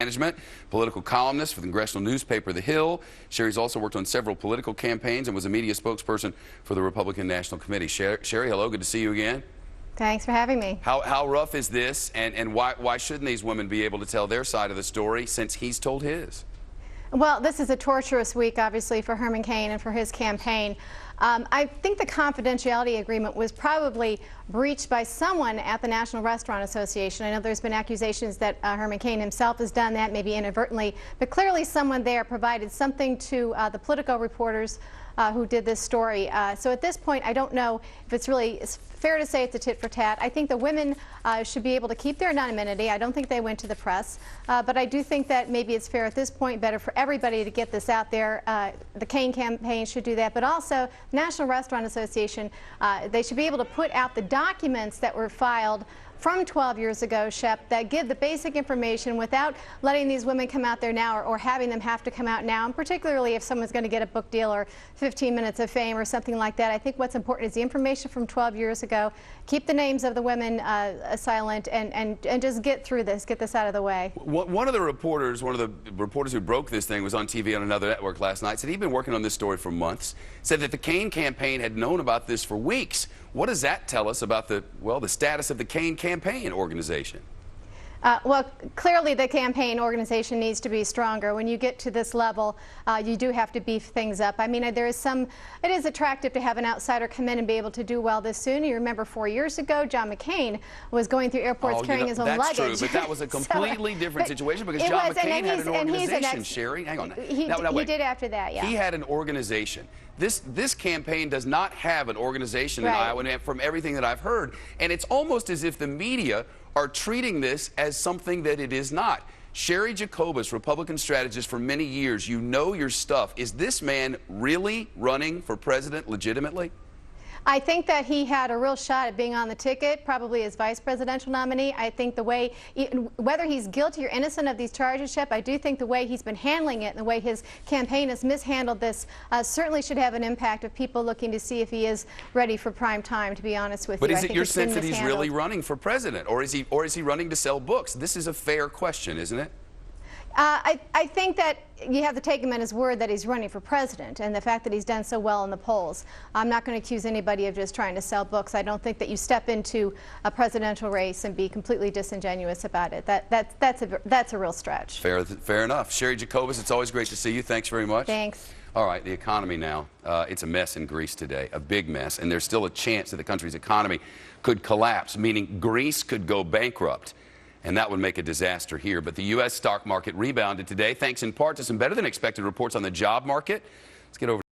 Management, political columnist for the congressional newspaper The Hill. Cheri's also worked on several political campaigns and was a media spokesperson for the Republican National Committee. Cheri, hello, good to see you again. Thanks for having me. How rough is this, and why shouldn't these women be able to tell their side of the story since he's told his? Well, this is a torturous week, obviously, for Herman Cain and for his campaign. I think the confidentiality agreement was probably breached by someone at the National Restaurant Association. I know there's been accusations that Herman Cain himself has done that, maybe inadvertently, but clearly someone there provided something to the Politico reporters who did this story. So at this point, I don't know if it's fair to say it's a tit for tat. I think the women should be able to keep their anonymity. I don't think they went to the press, but I do think that maybe it's fair at this point, better for everybody to get this out there. The Cain campaign should do that, but also National Restaurant Association, they should be able to put out the documents that were filed from 12 years ago, Shep, that give the basic information without letting these women come out there now or having them have to come out now, and particularly if someone's going to get a book deal or 15 minutes of fame or something like that. I think what's important is the information from 12 years ago. Keep the names of the women silent and just get through this, get this out of the way. One of the reporters who broke this thing was on TV on another network last night, said he'd been working on this story for months, said that the Cain campaign had known about this for weeks. What does that tell us about the status of the Cain campaign organization? Well, clearly the campaign organization needs to be stronger. When you get to this level, you do have to beef things up. I mean, it is attractive to have an outsider come in and be able to do well this soon. You remember 4 years ago, John McCain was going through airports carrying his own luggage. That's true, but that was a completely different situation because John McCain had an organization, Cheri. Hang on. He did after that, yeah. He had an organization. This campaign does not have an organization in Iowa, and from everything that I've heard, and it's almost as if the media are treating this as something that it is not. Cheri Jacobus, Republican strategist for many years, you know your stuff. Is this man really running for president legitimately? I think that he had a real shot at being on the ticket, probably as vice presidential nominee. I think the way, whether he's guilty or innocent of these charges, Shep, I do think the way he's been handling it and the way his campaign has mishandled this certainly should have an impact of people looking to see if he is ready for prime time, to be honest with you. But is it your sense that he's really running for president, or is he running to sell books? This is a fair question, isn't it? I think that you have to take him at his word that he's running for president, and the fact that he's done so well in the polls. I'm not going to accuse anybody of just trying to sell books. I don't think that you step into a presidential race and be completely disingenuous about it. That's a real stretch. Fair enough. Cheri Jacobus, it's always great to see you. Thanks very much. Thanks. All right, the economy now. It's a mess in Greece today, a big mess, and there's still a chance that the country's economy could collapse, meaning Greece could go bankrupt. And that would make a disaster here. But the U.S. stock market rebounded today, thanks in part to some better than expected reports on the job market. Let's get over